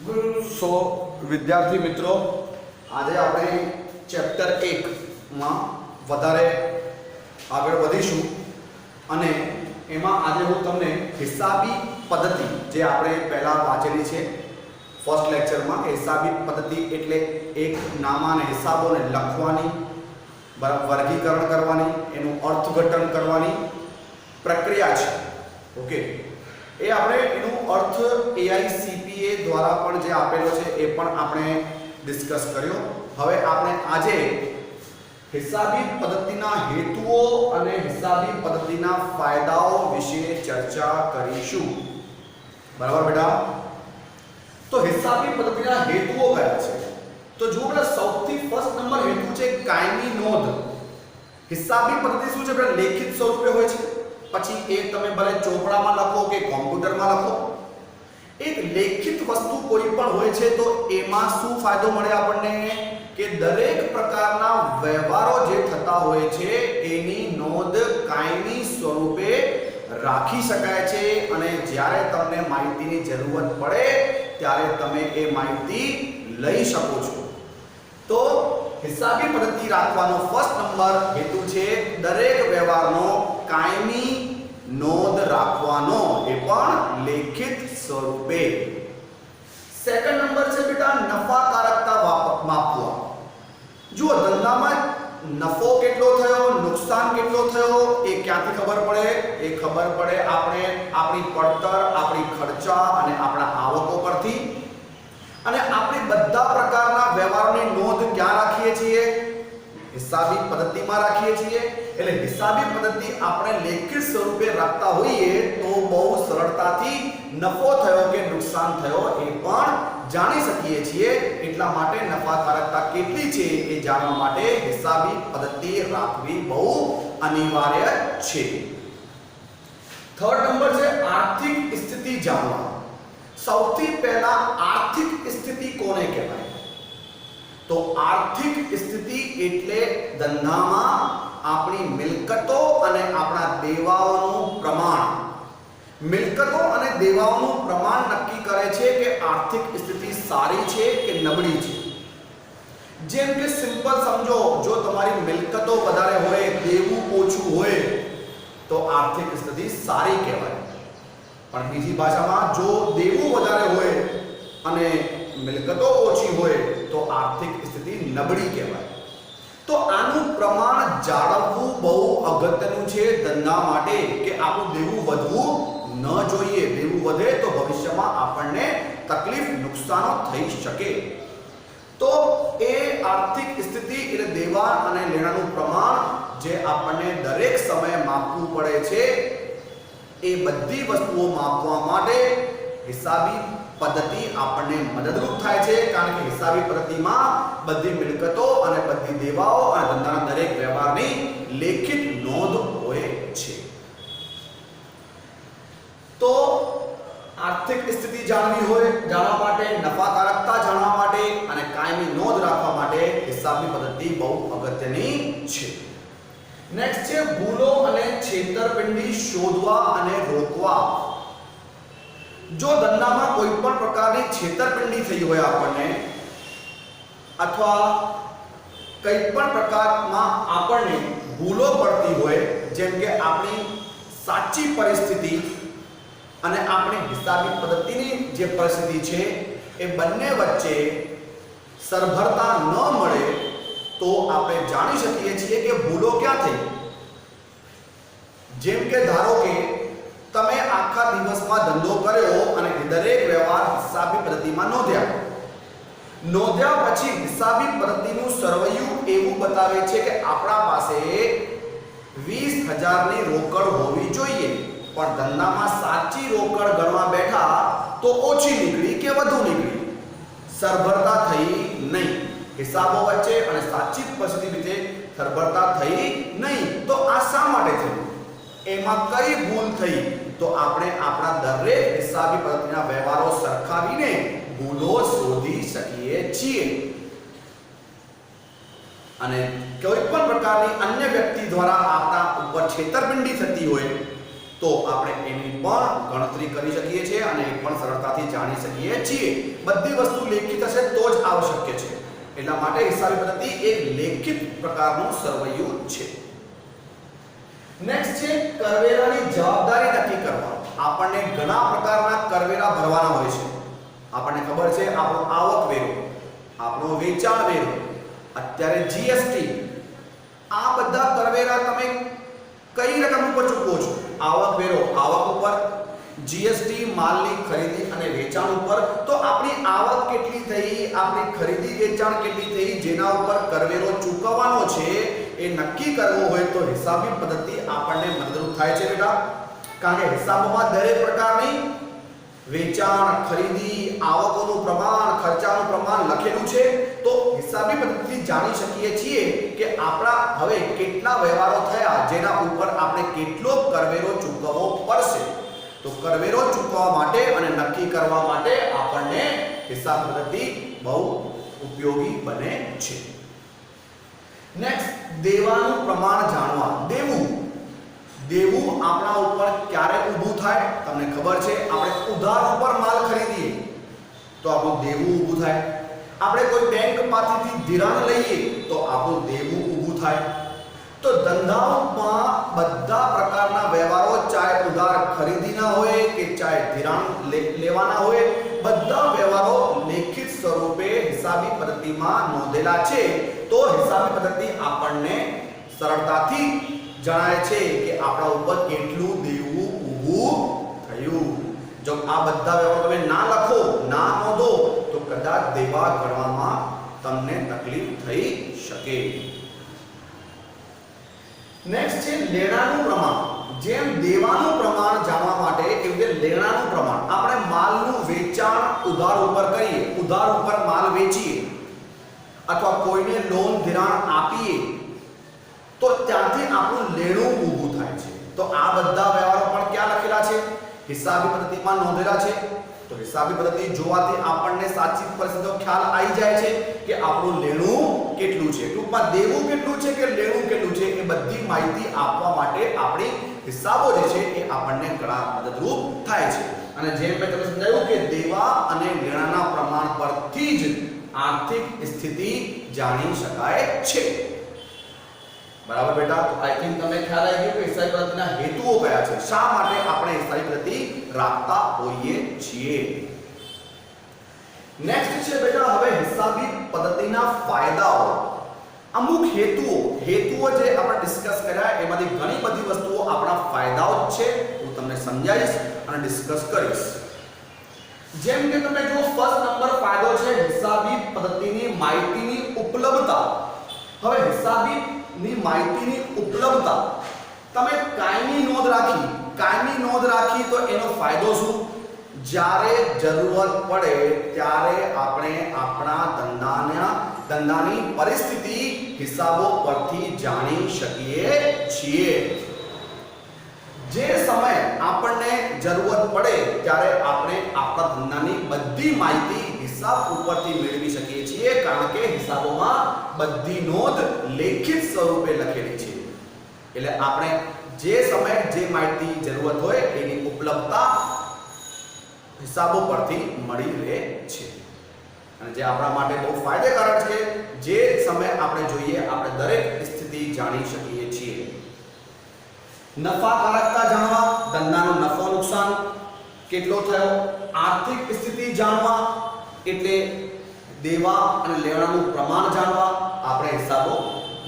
સો વિદ્યાર્થી મિત્રો, આજે આપણે ચેપ્ટર 1 માં વધારે આગળ વધીશું અને એમાં આજે હું તમને હિસાબી પદ્ધતિ જે આપણે પહેલા વાંચેલી છે ફર્સ્ટ લેક્ચરમાં, હિસાબી પદ્ધતિ એટલે એક નામાને હિસાબોને લખવાની, વર્ગીકરણ કરવાની, એનું અર્થઘટન કરવાની પ્રક્રિયા છે. ઓકે, એ આપણે એનું અર્થ AICPA દ્વારા પણ જે આપેલો છે એ પણ આપણે ડિસ્કસ કર્યો. હવે આપણે આજે હિસાબી પદ્ધતિના હેતુઓ અને હિસાબી પદ્ધતિના ફાયદાઓ વિશે ચર્ચા કરીશું. બરાબર બેટા? તો હિસાબી પદ્ધતિના હેતુઓ કયા છે? તો જો બેટા સૌથી ફર્સ્ટ નંબર હેતુ છે કાયમી નોંધ. હિસાબી પદ્ધતિ શું છે બેટા? લેખિત સ્વરૂપે હોય છે. પછી એ તમે ભલે ચોપડામાં લખો કે કોમ્પ્યુટરમાં લખો, એક લેખિત વસ્તુ કોઈ પણ હોય છે તો એમાં શું ફાયદો મળે આપણને કે દરેક પ્રકારના વ્યવહારો જે થતા હોય છે એની નોંધ કાયમી સ્વરૂપે રાખી શકાય છે અને જ્યારે તમને માહિતીની જરૂરત પડે ત્યારે તમે એ માહિતી લઈ શકો છો. તો હિસાબી પદ્ધતિ રાખવાનો ફર્સ્ટ નંબર હેતુ છે દરેક વ્યવહારનો કાયમી નોંધ રાખવાનો, એ પણ લેખિત સ્વરૂપે. સેકન્ડ નંબર છે બેટા નફાકારકતા માપવા. જુઓ, ધંધામાં નફો કેટલો થયો, નુકસાન કેટલો થયો એ ક્યાંથી ખબર પડે? એ ખબર પડે આપણે આપણી પડતર, આપણી ખર્ચા અને આપણા આવકો પરથી. અને આપણે બધા પ્રકારના વ્યવહારોની નોંધ ક્યાં રાખીએ છીએ? હિસાબી પદ્ધતિમાં રાખીએ છીએ. એટલે હિસાબી પદ્ધતિ આપણે લેખિત સ્વરૂપે રાખતા હોઈએ તો બહુ સરળતાથી નફો થયો કે નુકસાન થયો એ પણ જાણી શકીએ છીએ. એટલા માટે નફાકારકતા કેટલી છે એ જાણવા માટે હિસાબી પદ્ધતિ રાખવી બહુ અનિવાર્ય છે. થર્ડ નંબર છે આર્થિક સ્થિતિ જાણવા. સૌથી પહેલા આર્થિક સ્થિતિ કોને કહેવાય? તો આર્થિક સ્થિતિ એટલે ધંધામાં આપણી મિલકતો અને આપણા દેવાઓનું પ્રમાણ. મિલકતો અને દેવાઓનું પ્રમાણ નક્કી કરે છે કે આર્થિક સ્થિતિ સારી છે કે નબળી છે. જેમ કે સિમ્પલ સમજો, જો તમારી મિલકતો વધારે હોય, દેવું ઓછું હોય તો આર્થિક સ્થિતિ સારી કહેવાય. પણ બીજી ભાષામાં જો દેવું વધારે હોય અને મિલકતો ઓછી હોય તો આર્થિક સ્થિતિ નબળી કહેવાય. તો આનું પ્રમાણ જાળવવું બહુ અગત્યનું છે ધંધા માટે કે આપણું દેવું વધવું ન જોઈએ. દેવું વધે તો ભવિષ્યમાં આપણને તકલીફ, નુકસાનો થઈ શકે. તો એ આર્થિક સ્થિતિ એટલે દેવા અને લેણાનું પ્રમાણ જે આપણને દરેક સમયે માપવું પડે છે, એ બધી વસ્તુઓ માપવા માટે હિસાબી પદ્ધતિ આપણને મદદરૂપ થાય છે. કારણ કે હિસાબી પદ્ધતિમાં બધી મિલકતો અને બધી દેવાઓ અને ધંધાના દરેક વ્યવહારની લેખિત નોંધ હોય છે. તો આર્થિક સ્થિતિ જાણવા માટે, નફાકારકતા જાણવા માટે અને કાયમી નોંધ રાખવા માટે હિસાબી પદ્ધતિ બહુ અગત્યની છે. નેક્સ્ટ છે ભૂલો અને છેતરપિંડી શોધવા અને રોકવા. જો ધંધામાં કોઈ પણ પ્રકારની છેતરપિંડી થઈ હોય આપણને, અથવા કંઈ પણ પ્રકારમાં આપણને ભૂલો પડતી હોય, જેમ કે આપણી સાચી પરિસ્થિતિ અને આપણી હિસાબી પદ્ધતિની જે પરિસ્થિતિ છે એ બંને વચ્ચે સરભરતા ન મળે તો આપણે જાણી શકીએ છીએ કે ભૂલો ક્યાં થઈ. જેમ કે ધારો કે તમે આખા દિવસમાં ધંધો કર્યો અને દરેક વ્યવહાર હિસાબી પદ્ધતિમાં નોંધ્યા પછી હિસાબી પદ્ધતિનું સરવૈયું એવું બતાવે છે કે આપણા પાસે 20,000 ની રોકડ હોવી જોઈએ, પણ ધંધામાં સાચી રોકડ ગણવા બેઠા તો ઓછી નીકળી કે વધુ નીકળી, સરભરતા થઈ નહીં. હિસાબો વચ્ચે અને સાચી પરિસ્થિતિ વચ્ચે સરભરતા થઈ નહીં. તો આ શા માટે થયું? એમાં કઈ ભૂલ થઈ? તો આપણે આપણા દરેક હિસાબી પદ્ધતિના વ્યવહારો સરખાવીને ભૂલો શોધી શકીએ છીએ. અને કોઈ પણ પ્રકારની અન્ય વ્યક્તિ દ્વારા આપણા ઉપર છેતરપિંડી થતી હોય તો આપણે એની પણ ગણતરી કરી શકીએ છીએ અને એ પણ સરળતાથી જાણી શકીએ છીએ. બધી વસ્તુ લેખિત હશે તો જ આવશ્યક છે. એટલા માટે હિસાબી પદ્ધતિ એક લેખિત પ્રકારનું સરવૈયું છે. નેક્સ્ટ છે કરવેરાની જવાબદારી નક્કી કરવા. આપણને ઘણા પ્રકારના કરવેરા ભરવાના હોય છે. આપણને ખબર છે આપણો આવક વેરો, આપણો વેચાણ વેરો, અત્યારે જીએસટી, આ બધા કરવેરા તમે કઈ રકમ ઉપર ચૂકવો છો? આવક વેરો આવક ઉપર, જીએસટી માલની ખરીદી અને વેચાણ ઉપર. તો આપણી આવક કેટલી થઈ, આપણી ખરીદી વેચાણ કેટલી થઈ, જેના ઉપર કરવેરો ચૂકવવાનો છે એ નક્કી કરવો હોય તો હિસાબી પદ્ધતિ આપણને મદદરૂપ થાય છે બેટા. કારણ કે હિસાબોમાં દરેક પ્રકારની વેચાણ, ખરીદી, આવકોનું પ્રમાણ, ખર્ચાનું પ્રમાણ લખેલું છે. તો હિસાબી પદ્ધતિથી જાણી શકીએ છીએ કે આપણા હવે કેટલા વ્યવહારો થયા, જેના ઉપર આપણે કેટલો કરવેરો ચૂકવવો પડશે. તો કરવેરો ચૂકવવા માટે અને નક્કી કરવા માટે આપણને હિસાબ પદ્ધતિ બહુ ઉપયોગી બને છે. નેક્સ્ટ દેવાનું પ્રમાણ જાણવા. દેવું આપણા ઉપર ક્યારે ઊભું થાય? તમને ખબર છે આપણે ઉધાર ઉપર માલ ખરીદીએ તો આપણું દેવું ઊભું થાય. આપણે કોઈ બેંક પાસેથી ધિરાણ લઈએ તો આપણું દેવું ઊભું થાય. તો ધંધાઓમાં બધા પ્રકારના વ્યવહારો, ચાહે ઉધાર ખરીદીના હોય કે ચાહે ધિરાણ લેવાના હોય, બધા વ્યવહારો લેખિત સ્વરૂપે હિસાબી પદ્ધતિમાં નોંધેલા છે. તો હિસાબી પદ્ધતિ આપણને સરળતાથી જણાય છે કે આપણા ઉપર કેટલું દેવું ઊભું થયું. જો આ બધા વ્યવહારો તમે ના લખો, ના નોંધો તો કદાચ દેવા ગણવામાં તમને તકલીફ થઈ શકે. નેક્સ્ટ છે લેણાનું પ્રમાણ. જેમ દેવાનું પ્રમાણ જાણવા માટે એવી રીતે લેણાનું પ્રમાણ. આપણે માલનું વેચાણ ઉધાર ઉપર કરીએ, ઉધાર ઉપર માલ વેચીએ અથવા કોઈને લોન ધિરાણ આપીએ તો ત્યાંથી આપણું લેણું ઊભું થાય છે. તો આ બધા વ્યવહારો પણ ક્યાં લખેલા છે? હિસાબી પદ્ધતિમાં નોંધેલા છે. તો હિસાબી પદ્ધતિ જોવાથી આપણને સાચી પરિસ્થિતિનો ખ્યાલ આવી જાય છે કે આપણું લેણું કેટલું છે, ટૂંકમાં દેવું કેટલું છે કે લેણું કેટલું છે. એ બધી માહિતી આપવા માટે આપણી હિસાબો જે છે એ આપણને ઘણા મદદરૂપ થાય છે. અને જેમ મેં તમને સમજાવ્યું કે દેવા અને લેણાના પ્રમાણ પરથી જ આર્થિક સ્થિતિ જાણી શકાય છે. બરાબર બેટા? તો આઈ થિંક તમને ખ્યાલ આવી ગયો કે હિસાબી પદ્ધતિના હેતુઓ કયા છે, શા માટે આપણે હિસાબી પદ્ધતિ રાખતા હોઈએ છીએ. નેક્સ્ટ છે બેટા હવે હિસાબી પદ્ધતિના ફાયદાઓ. અમુક હેતુઓ જે આપણે ડિસ્કસ કર્યા એમાંથી ઘણી બધી વસ્તુઓ આપણા ફાયદાઓ છે. હું તમને સમજાવીશ અને ડિસ્કસ કરીશ. જેમ કે તમે જો ફર્સ્ટ નંબર ફાયદો છે હિસાબી પદ્ધતિની માહિતીની ઉપલબ્ધતા. હવે હિસાબી ની માહિતીની ઉપલબ્ધતા. તમે કાયમી નોંધ રાખી તો એનો ફાયદો શું? જ્યારે જરૂરત પડે ત્યારે આપણે આપણા ધંધાની પરિસ્થિતિ હિસાબો પરથી જાણી શકીએ છીએ. જે સમય આપણને જરૂરત પડે ત્યારે આપણે આપણા ધંધાની બધી માહિતી હિસાબ ઉપરથી મેળવી શકીએ છીએ. કારણ કે હિસાબોમાં બધી નોંધ લેખિત સ્વરૂપે લખેલી છે. એટલે આપણે જે સમયે જે માહિતી જરૂરત હોય એની ઉપલબ્ધતા હિસાબો પરથી મળી રહે છે. અને જે આપણા માટે બહુ ફાયદાકારક છે. જે સમય આપણે જોઈએ આપણે દરેક સ્થિતિ જાણી શકીએ છીએ. નફાકારકતા જાણવા, ધંધાનો નફો નુકસાન કેટલો થયો, આર્થિક સ્થિતિ જાણવા એટલે દેવા અને લેણાનું પ્રમાણ જાણવા. આપણે હિસાબો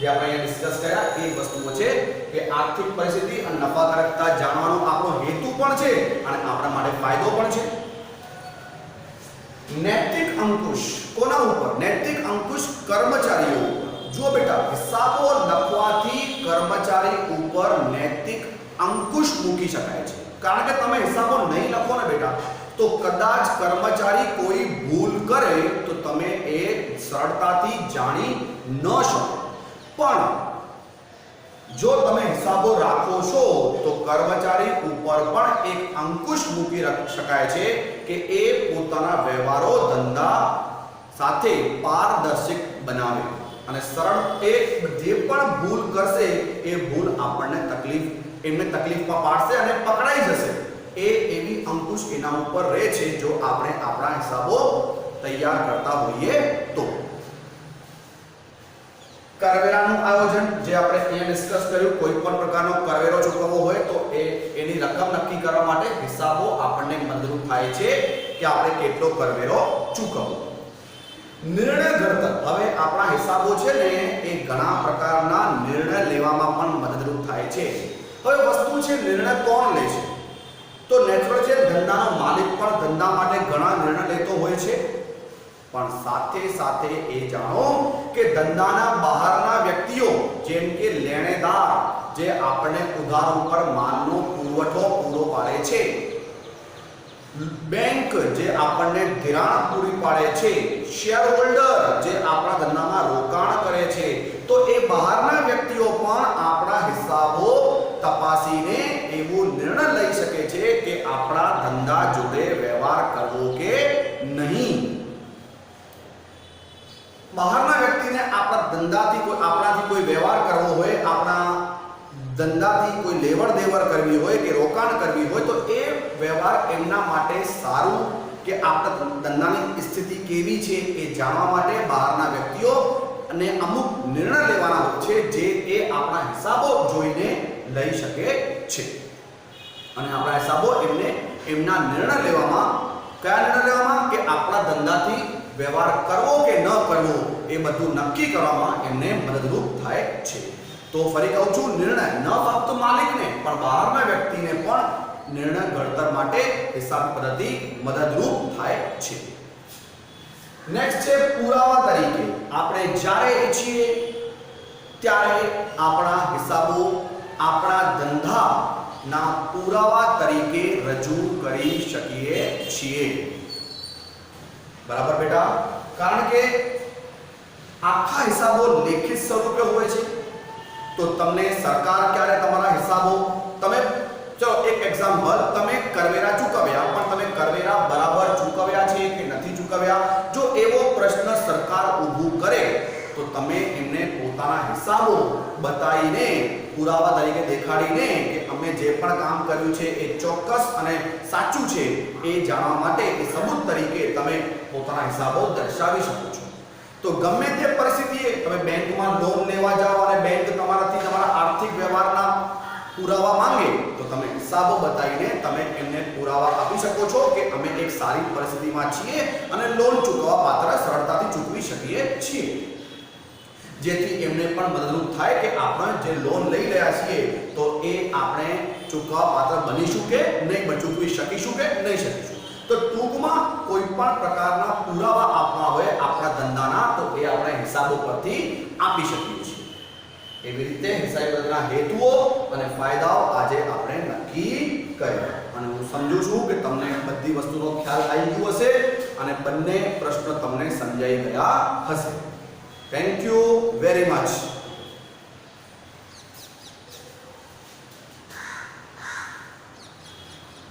જે આપણે અહીંયા ડિસ્કસ કર્યા એ વસ્તુઓ છે કે આર્થિક પરિસ્થિતિ અને નફાકારકતા જાણવાનો આપણો હેતુ પણ છે અને આપણા માટે ફાયદો પણ છે. નૈતિક અંકુશ કોના ઉપર? નૈતિક અંકુશ કર્મચારીઓ ઉપર. જો બેટા હિસાબો લખવાથી કર્મચારી ઉપર નૈતિક અંકુશ મૂકી શકાય છે. કારણ કે તમે હિસાબો નહીં લખો ને બેટા તો કદાચ કર્મચારી કોઈ ભૂલ કરે તો તમે એ સરળતાથી જાણી ન શકો. પણ જો તમે હિસાબો રાખો છો તો કર્મચારી ઉપર પણ એક અંકુશ મૂકી શકાય છે કે એ પોતાના વ્યવહારો ધંધા સાથે પારદર્શક બનાવે અને સરળ એ જે પણ ભૂલ કરશે એ ભૂલ આપણને તકલીફ એમને તકલીફમાં પાડશે અને પકડાઈ જશે એ એવી અંકુશ એના ઉપર રહે છે જો આપણે આપણા હિસાબો તૈયાર કરતા હોઈએ તો. કરવેરાનું આયોજન જે આપણે અહીંયા ડિસ્કસ કર્યું, કોઈ પણ પ્રકારનો કરવેરો ચૂકવવો હોય તો એની રકમ નક્કી કરવા માટે હિસાબો આપણને મદદરૂપ થાય છે કે આપણે કેટલો કરવેરો ચૂકવવો. નિર્ણય ઘડતર, હવે આપણા હિસાબો છે ને એ ઘણા પ્રકારના નિર્ણય લેવામાં પણ મદદરૂપ થાય છે. હવે વસ્તુ છે નિર્ણય કોણ લે છે? તો નેચરલ છે ધંધાનો માલિક પણ ધંધા માટે ઘણા નિર્ણય લેતો હોય છે, પણ સાથે સાથે એ જાણો કે ધંધાના બહારના વ્યક્તિઓ જેમ કે લેણેદાર જે આપણને ઉધાર ઉપર માલનો પુરવઠો પૂરો પાડે છે, બેંક જે આપણને ધિરાણ પૂરી પાડે છે, શેર હોલ્ડર જે આપણા ધંધામાં રોકાણ કરે છે, તો એ બહારના વ્યક્તિઓ પણ આપણા હિસાબો તપાસીને એવો નિર્ણય લઈ શકે છે કે આપણા ધંધા જોડે વ્યવહાર કરવો કે નહીં. બહારના વ્યક્તિને આપણા આપણાથી કોઈ વ્યવહાર કરવો હોય, આપણા ધંધાથી કોઈ લેવડ દેવડ કરવી હોય કે રોકાણ કરવી હોય તો એ વ્યવહાર એમના માટે સારું કે આપણા ધંધાની સ્થિતિ કેવી છે એ જાણવા માટે બહારના વ્યક્તિઓ અને અમુક નિર્ણય લેવાના હોય છે જે એ આપણા હિસાબો જોઈને લઈ શકે છે. અને આપણા હિસાબો એમના નિર્ણય લેવામાં, કયા નિર્ણય લેવામાં કે આપણા ધંધાથી વ્યવહાર કરવો કે ન કરવો એ બધું નક્કી કરવામાં એમને મદદરૂપ થાય છે. તો ફરી કહું છું, નિર્ણય ન ફક્ત માલિકને પણ બહારના વ્યક્તિને પણ નિર્ણય ઘડતર માટે હિસાબ પદ્ધતિ મદદરૂપ થાય છે. નેક્સ્ટ છે પુરાવા તરીકે. આપણે જ્યારે ઈચ્છીએ ત્યારે આપણા હિસાબો આપણા ધંધાના પુરાવા તરીકે રજૂ કરી શકીએ છીએ. બરાબર બેટા? કારણ કે આખા હિસાબો લેખિત સ્વરૂપે હોય છે તો તમને સરકાર ક્યારે તમારા હિસાબો, તમે ચલો એક એક્ઝામ્પલ, તમે કરવેરા ચૂકવ્યા પણ તમે કરવેરા બરાબર ચૂકવ્યા છે કે નથી ચૂકવ્યા, જો એવો પ્રશ્ન સરકાર ઊભું કરે તો તમે એમને પોતાના હિસાબો બતાવીને પુરાવા તરીકે દેખાડીને કે અમે જે પણ કામ કર્યું છે એ ચોક્કસ અને સાચું છે એ જાણવા માટે એ સબૂત તરીકે તમે પોતાના હિસાબો દર્શાવી શકો છો. તો ગમે તે પરિસ્થિતિએ તમે બેંકમાં લોન લેવા જાઓ અને બેંક તમારાથી તમારા આર્થિક વ્યવહારના પુરાવા માંગે તો તમે હિસાબો બતાવીને તમે એમને પુરાવા આપી શકો છો કે અમે એક સારી પરિસ્થિતિમાં છીએ અને લોન ચૂકવવા પાત્ર સરળતાથી ચૂકવી શકીએ છીએ. જેથી એમને પણ મદદરૂપ થાય કે આપણે જે લોન લઈ રહ્યા છીએ તો એ આપણે ચૂકવવા પાત્ર બનીશું કે નહીં, ચૂકવી શકીશું કે નહીં શકીશું. તો ટૂંકમાં કોઈ પણ પ્રકારના પુરાવા આપવા હોય આપણા ધંધાના તો એ આપણે હિસાબો પરથી આપી શકીએ છીએ. એવી રીતે હિસાબ પદ્ધતિના હેતુઓ અને ફાયદાઓ આજે આપણે નક્કી કર્યા અને હું સમજુ છું કે તમને બધી વસ્તુનો ખ્યાલ આવી ગયો હશે અને બંને પ્રશ્નો તમને સમજાઈ ગયા હશે. Thank you very much.